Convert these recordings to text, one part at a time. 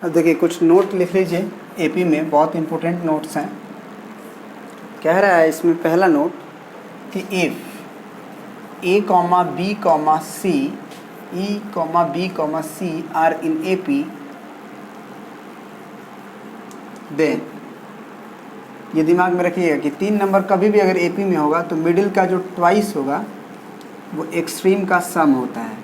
अब देखिए कुछ नोट लिख लीजिए, एपी में बहुत इंपॉर्टेंट नोट्स हैं। कह रहा है इसमें पहला नोट कि if A comma B comma C E comma B comma C are in AP then, ये दिमाग में रखिएगा कि 3 नंबर कभी भी अगर एपी में होगा तो मिडिल का जो ट्वाइस होगा वो एक्सट्रीम का सम होता है।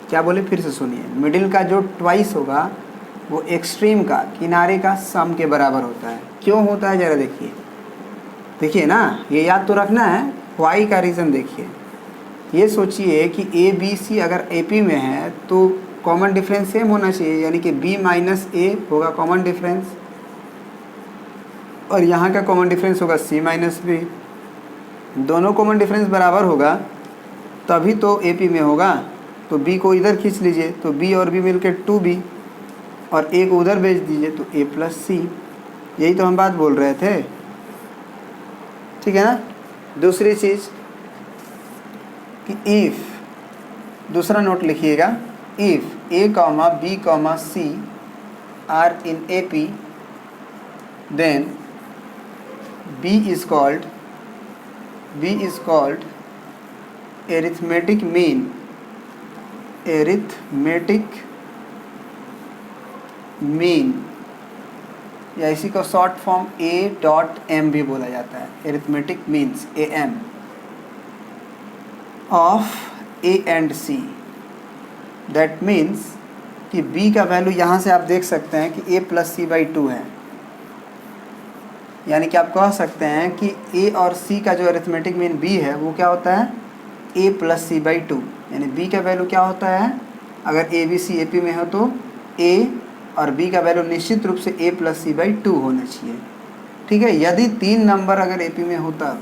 क्या बोले, फिर से सुनिए, मिडिल का जो ट्वाइस होगा वो एक्सट्रीम का, किनारे का सम के बराबर होता है। क्यों होता है ज़रा देखिए, देखिए ना, ये याद तो रखना है। वाई का रीज़न देखिए, ये सोचिए कि ए बी सी अगर एपी में है तो कॉमन डिफरेंस सेम होना चाहिए, यानी कि बी माइनस ए होगा कॉमन डिफरेंस, और यहाँ का कॉमन डिफरेंस होगा सी माइनस बी। दोनों कॉमन डिफरेंस बराबर होगा तभी तो एपी में होगा। तो बी को इधर खींच लीजिए तो बी और बी मिलकर 2b, और ए को उधर भेज दीजिए तो a प्लस सी। यही तो हम बात बोल रहे थे, ठीक है ना। दूसरी चीज़ कि इफ़, दूसरा नोट लिखिएगा, if A comma B comma C are in A P then b is called arithmetic mean, या इसी को शॉर्ट फॉर्म a.m भी बोला जाता है, arithmetic means am of a and c। That means कि b का वैल्यू यहाँ से आप देख सकते हैं कि a प्लस सी बाई 2 है, यानी कि आप कह सकते हैं कि a और c का जो अरिथमेटिक मीन b है वो क्या होता है, a प्लस सी बाई 2। यानी b का वैल्यू क्या होता है, अगर a b c AP में हो तो a और b का वैल्यू निश्चित रूप से a प्लस सी बाई 2 होना चाहिए, ठीक है। यदि 3 नंबर अगर AP में होता,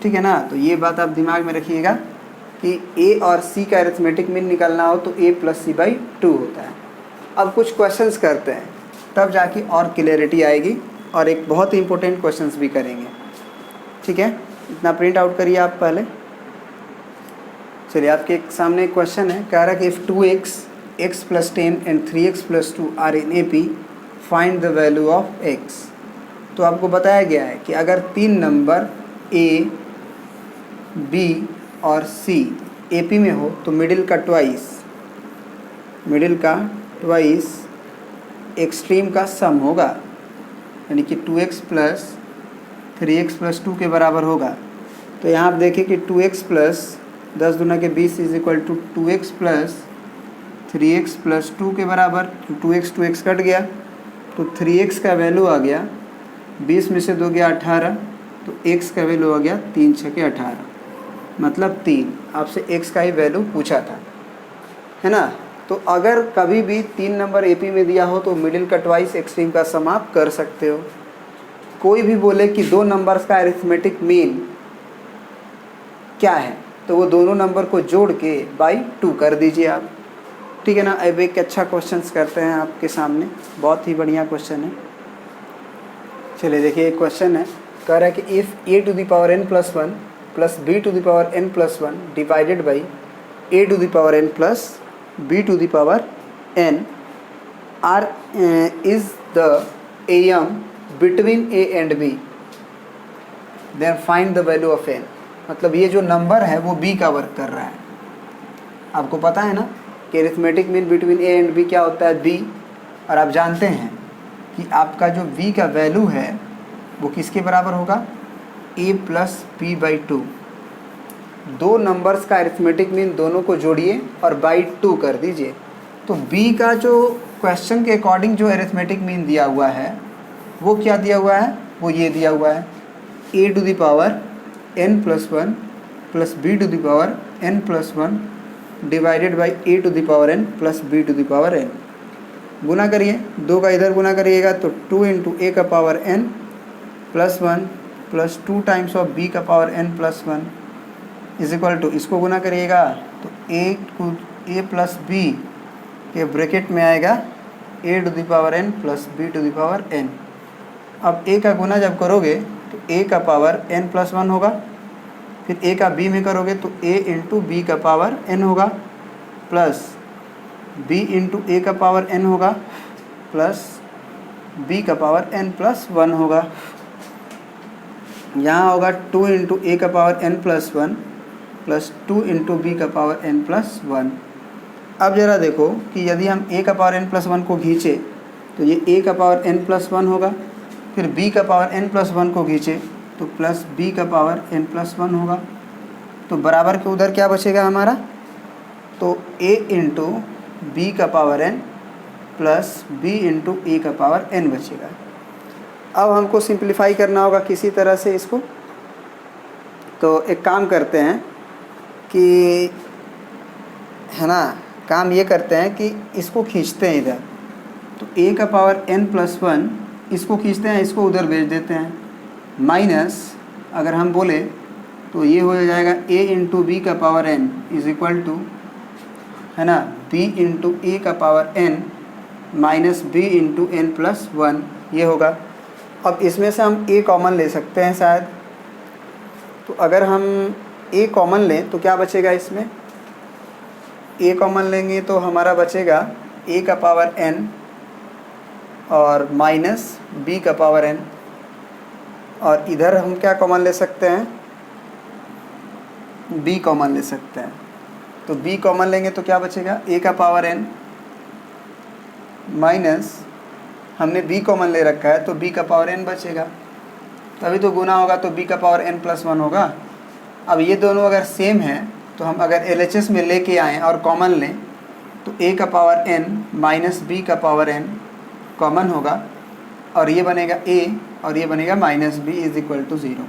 ठीक है ना, तो ये बात आप दिमाग में रखिएगा कि a और c का अरिथमेटिक मीन निकालना हो तो a प्लस सी बाई 2 होता है। अब कुछ क्वेश्चंस करते हैं, तब जाके और क्लियरिटी आएगी, और एक बहुत ही इंपॉर्टेंट क्वेश्चंस भी करेंगे, ठीक है। इतना प्रिंट आउट करिए आप पहले। चलिए आपके सामने एक क्वेश्चन है, कह रहा है कि if 2x, x plus 10 and 3x plus 2 are in A P, find the value of x। तो आपको बताया गया है कि अगर 3 नंबर a, b और c AP में हो तो मिडिल का ट्वाइस एक्सट्रीम का सम होगा, यानी कि 2x प्लस 3x प्लस 2 के बराबर होगा। तो यहाँ आप देखें कि 2x प्लस 10 दूना के 20 is equal to 2x plus 3x plus 2 के बराबर। 2x कट गया तो 3x का वैल्यू आ गया 20 में से 2 गया 18, तो x का वैल्यू आ गया 3 छके 18, मतलब 3। आपसे x का ही वैल्यू पूछा था, है ना। तो अगर कभी भी 3 नंबर AP में दिया हो तो मिडिल का ट्वाइस एक्सट्रीम का सम आप कर सकते हो। कोई भी बोले कि 2 नंबर्स का अरिथमेटिक मीन क्या है तो वो दोनों नंबर को जोड़ के बाई 2 कर दीजिए आप, ठीक है ना। अब एक अच्छा क्वेश्चन करते हैं आपके सामने, बहुत ही बढ़िया क्वेश्चन है। चलिए देखिए एक क्वेश्चन है, कह रहा है कि if a to the power n plus 1 plus b to the power n plus 1 divided by a to the power n plus b to the power n are is the am between a and b, then find the value of n। मतलब ये जो number है वो b का work कर रहा है। आपको पता है ना कि arithmetic mean between a and b क्या होता है, b। और आप जानते हैं कि आपका जो b का वैल्यू है वो किसके बराबर होगा, a plus b by 2। 2 numbers का अरिथमेटिक मीन दोनों को जोड़िए और बाई 2 कर दीजिए। तो b का जो क्वेश्चन के अकॉर्डिंग जो अरिथमेटिक मीन दिया हुआ है वो क्या दिया हुआ है, वो ये दिया हुआ है a to the power n plus 1 plus b to the power n plus 1 divided by a to the power n plus b to the power n। गुना करिए, 2 का इधर गुना करिएगा तो 2 इंटू a का power n plus 1 plus 2 times of b का power n plus 1 is equal to, इसको गुना करिएगा तो a प्लस b के ब्रैकेट में आएगा a to the power n plus b to the power n। अब a का गुना जब करोगे तो a का पावर n प्लस 1 होगा, फिर a का b में करोगे तो a इंटू बी का पावर n होगा, प्लस b इंटू ए का पावर n होगा प्लस b का पावर n प्लस 1 होगा। यहाँ होगा 2 इंटू ए का power n plus 1 plus 2 into B का पावर n प्लस 1। अब ज़रा देखो कि यदि हम a का पावर n प्लस 1 को खींचे तो ये a का पावर n प्लस 1 होगा, फिर b का पावर n प्लस 1 को खींचे तो प्लस b का पावर n प्लस 1 होगा। तो बराबर के उधर क्या बचेगा हमारा, तो a इंटू बी का power n plus b into A का पावर n बचेगा। अब हमको सिंप्लीफाई करना होगा किसी तरह से इसको। तो एक काम करते हैं कि, है ना, काम ये करते हैं कि इसको खींचते हैं इधर, तो a का पावर n प्लस 1 इसको खींचते हैं, इसको उधर भेज देते हैं, माइनस अगर हम बोले तो ये हो जाएगा a इंटू बी का power n is equal to, है ना, b इंटू ए का power n minus b into N plus 1 ये होगा। अब इसमें से हम a कॉमन ले सकते हैं शायद, तो अगर हम a कॉमन लें तो क्या बचेगा, इसमें a कॉमन लेंगे तो हमारा बचेगा a का पावर n और माइनस b का पावर n, और इधर हम क्या कॉमन ले सकते हैं, b कॉमन ले सकते हैं। तो b कॉमन लेंगे तो क्या बचेगा, a का पावर n माइनस, हमने b कॉमन ले रखा है तो b का पावर n बचेगा, तभी तो गुना होगा तो b का पावर n प्लस 1 होगा। अब ये दोनों अगर सेम है तो हम अगर LHS में लेके आएँ और कॉमन लें तो a का पावर n माइनस b का पावर n कॉमन होगा, और ये बनेगा a और ये बनेगा minus b is equal to 0।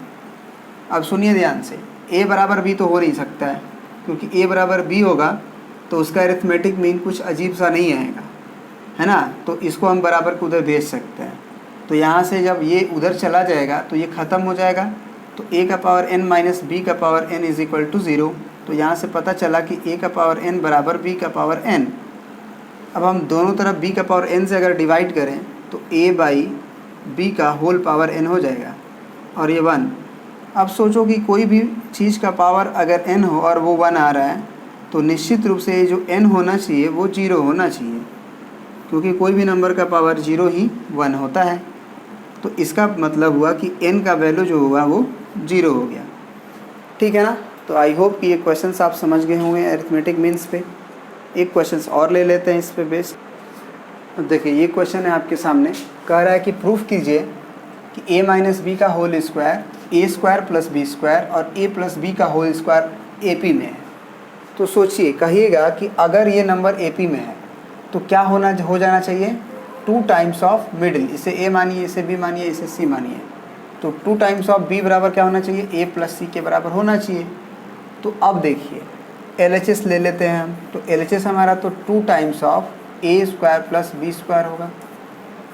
अब सुनिए ध्यान से, a बराबर b तो हो नहीं सकता है, क्योंकि a बराबर b होगा तो उसका अरिथमेटिक मीन कुछ अजीब सा नहीं आएगा, है ना। तो इसको हम बराबर को उधर भेज सकते हैं। तो यहाँ से जब ये उधर चला जाएगा तो ये ख़त्म हो जाएगा, तो a का पावर n माइनस b का power n is equal to 0। तो यहाँ से पता चला कि a का पावर n बराबर b का पावर n। अब हम दोनों तरफ b का पावर n से अगर डिवाइड करें तो a बाई b का होल पावर n हो जाएगा, और ये 1। अब सोचो कि कोई भी चीज़ का पावर अगर n हो और वो 1 आ रहा है तो निश्चित रूप से जो n होना चाहिए वो 0 होना चाहिए, क्योंकि कोई भी नंबर का पावर 0 ही 1 होता है। तो इसका मतलब हुआ कि n का वैल्यू जो हुआ वो 0 हो गया, ठीक है ना। तो आई होप कि ये क्वेश्चंस आप समझ गए होंगे अरिथमेटिक मीन्स पे। एक क्वेश्चंस और ले लेते हैं इस पे बेस्ड। देखिए ये क्वेश्चन है आपके सामने, कह रहा है कि प्रूफ कीजिए कि a माइनस बी का होल स्क्वायर ए स्क्वायर प्लस बी स्क्वायर और a प्लस बी का होल स्क्वायर ए पी में है। तो सोचिए, कहिएगा कि अगर ये नंबर ए पी में है तो क्या हो जाना चाहिए, 2 टाइम्स ऑफ मिडिल। इसे a मानिए, इसे b मानिए, इसे c मानिए, तो 2 टाइम्स ऑफ b बराबर क्या होना चाहिए, a प्लस c के बराबर होना चाहिए। तो अब देखिए LHS ले लेते हैं हम, तो LHS हमारा तो 2 times of a square plus b square होगा।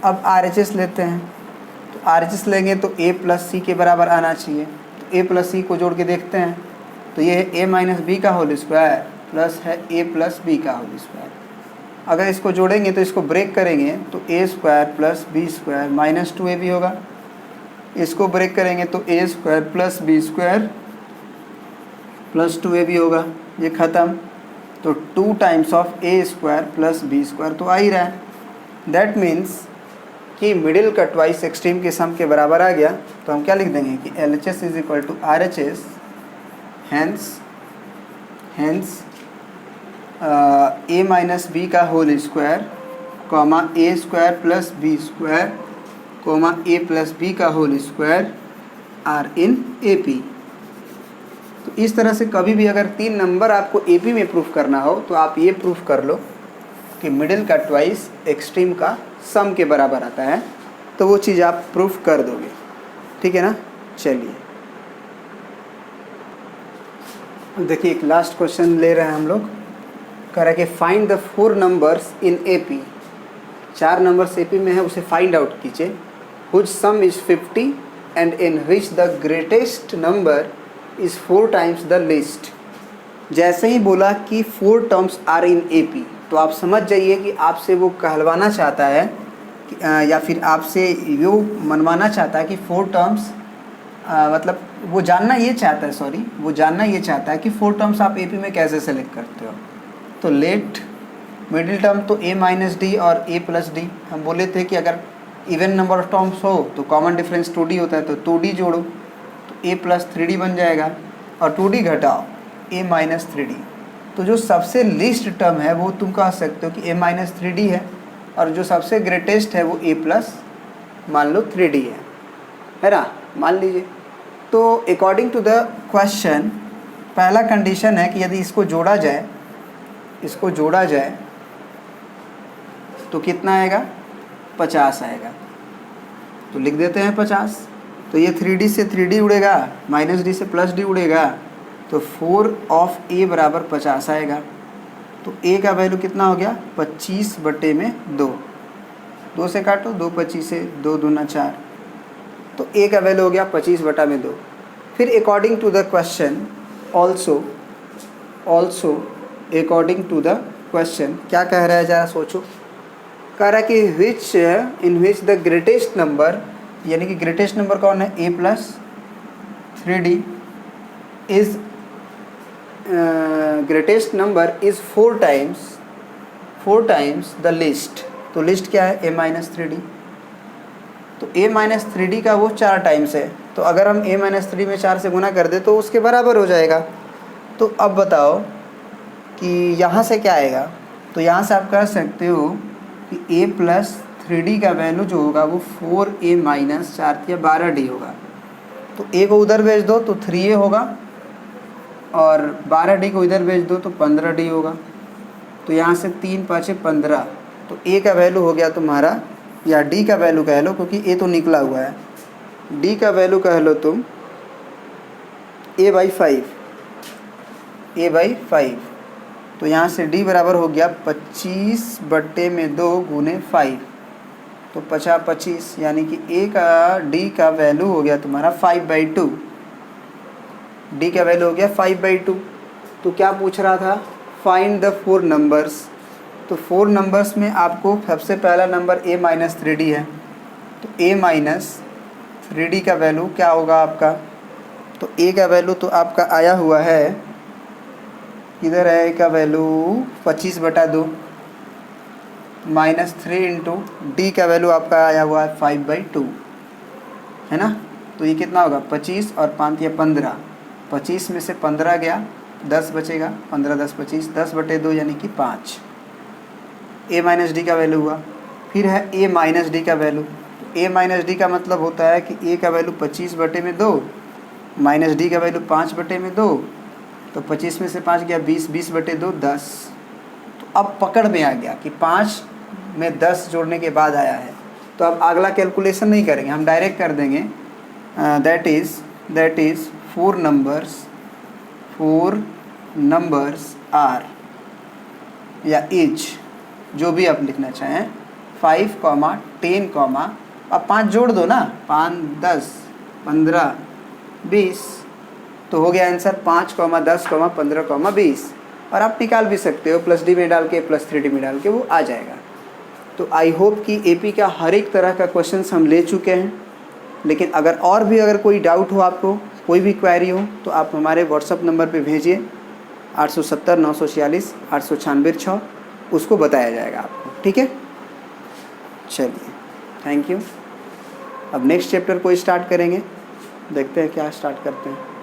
अब RHS लेते हैं, तो RHS लेंगे तो a प्लस c के बराबर आना चाहिए। तो a प्लस c को जोड़ के देखते हैं, तो ये है a माइनस बी का होल स्क्वायर प्लस है a प्लस बी का होल स्क्वायर। अगर इसको जोड़ेंगे तो इसको ब्रेक करेंगे तो a square plus B square minus 2ab होगा। इसको ब्रेक करेंगे तो a square plus B square plus 2ab होगा, ये ख़त्म। तो 2 times of a square plus B square तो आ ही रहा है। दैट मीन्स कि मिडिल का ट्वाइस एक्सट्रीम के सम के बराबर आ गया। तो हम क्या लिख देंगे कि LHS is equal to RHS, hence a minus B का whole square comma a square plus B square comma a plus B का whole square are in AP। तो इस तरह से कभी भी अगर 3 नंबर आपको AP में प्रूफ करना हो तो आप ये प्रूफ कर लो कि मिडिल का ट्वाइस एक्सट्रीम का सम के बराबर आता है, तो वो चीज़ आप प्रूफ कर दोगे, ठीक है ना। चलिए देखिए एक लास्ट क्वेश्चन ले रहे हैं हम लोग। कह रहा है कि find the 4 numbers in AP। 4 numbers AP में है, उसे फाइंड आउट कीजिए। Whose sum is 50 and in which the greatest number is 4 times the least. जैसे ही बोला कि 4 टर्म्स आर इन AP, तो आप समझ जाइए कि आपसे वो कहलवाना चाहता है या फिर आपसे वो मनवाना चाहता है कि 4 टर्म्स मतलब वो जानना ये चाहता है कि 4 टर्म्स आप AP में कैसे सेलेक्ट करते हो। तो लेट मिडिल टर्म तो a माइनस डी और a प्लस डी। हम बोले थे कि अगर इवन नंबर ऑफ टर्म्स हो तो कॉमन डिफरेंस 2d होता है, तो 2d जोड़ो तो a प्लस 3d बन जाएगा, और 2d घटाओ a माइनस 3d। तो जो सबसे लीस्ट टर्म है वो तुम कह सकते हो कि a माइनस 3d है, और जो सबसे ग्रेटेस्ट है वो a प्लस मान लो 3d है ना, मान लीजिए। तो अकॉर्डिंग टू द क्वेश्चन पहला कंडीशन है कि यदि इसको जोड़ा जाए तो कितना आएगा, 50 आएगा। तो लिख देते हैं 50। तो ये 3d से 3d उड़ेगा, माइनस डी से प्लस डी उड़ेगा, तो 4 ऑफ a बराबर 50 आएगा। तो a का वैल्यू कितना हो गया, 25/2। 2 से काटो, 2 25 से 2 दूना 4, तो a का वैल्यू हो गया 25/2। फिर according to the question also according to the question क्या कह रहा है, ज़रा सोचो। कह रहा है कि इन विच द ग्रेटेस्ट नंबर, यानी कि ग्रेटेस्ट नंबर कौन है, a plus 3d is greatest number is 4 times the list. तो लिस्ट क्या है, a माइनस 3d। तो a माइनस 3d का वो 4 टाइम्स है, तो अगर हम a माइनस 3d में 4 से गुना कर दे तो उसके बराबर हो जाएगा। तो अब बताओ कि यहाँ से क्या आएगा। तो यहाँ से आप कह सकते हो कि a प्लस 3d का वैल्यू जो होगा वो 4a माइनस 4 या 12d होगा। तो a को उधर भेज दो तो 3a होगा, और 12d को इधर भेज दो तो 15d होगा। तो यहाँ से 3 5 15, तो a का वैल्यू हो गया तुम्हारा, या d का वैल्यू कह लो क्योंकि a तो निकला हुआ है, d का वैल्यू कह लो तुम a/5। तो यहाँ से d बराबर हो गया 25/2 गुने 5, तो 50/25, यानी कि a का d का वैल्यू हो गया तुम्हारा 5/2। d का वैल्यू हो गया 5/2। तो क्या पूछ रहा था, फाइंड द 4 नंबर्स। तो 4 नंबर्स में आपको सबसे पहला नंबर a माइनस 3d है, तो a माइनस 3d का वैल्यू क्या होगा आपका। तो a का वैल्यू तो आपका आया हुआ है, इधर है a का वैल्यू 25/2 माइनस 3 इंटू d का वैल्यू आपका आया हुआ है 5/2, है ना। तो ये कितना होगा, 25 और 5 या 15, 25 में से 15 गया, 10 बचेगा, 15 10 25, 10/2 यानी कि 5। a माइनस डी का वैल्यू हुआ। फिर है a माइनस डी का वैल्यू। a माइनस डी का मतलब होता है कि a का वैल्यू 25/2 माइनस डी का वैल्यू 5/2, तो 25 में से 5 गया 20, 20/2 10। तो अब पकड़ में आ गया कि 5 में 10 जोड़ने के बाद आया है। तो अब अगला कैलकुलेशन नहीं करेंगे, हम डायरेक्ट कर देंगे, दैट इज़ 4 नंबर्स आर या इज, जो भी आप लिखना चाहें, 5, 10, अब 5 जोड़ दो ना, 5 10 15 20, तो हो गया आंसर 5, 10, 15, 20। और आप निकाल भी सकते हो प्लस डी में डाल के, प्लस 3d में डाल के, वो आ जाएगा। तो आई होप कि एपी का हर एक तरह का क्वेश्चन हम ले चुके हैं। लेकिन अगर कोई डाउट हो, आपको कोई भी क्वेरी हो, तो आप हमारे व्हाट्सअप नंबर पे भेजिए 870 946 896 6, उसको बताया जाएगा आपको, ठीक है। चलिए, थैंक यू। अब नेक्स्ट चैप्टर को स्टार्ट करेंगे, देखते हैं क्या स्टार्ट करते हैं।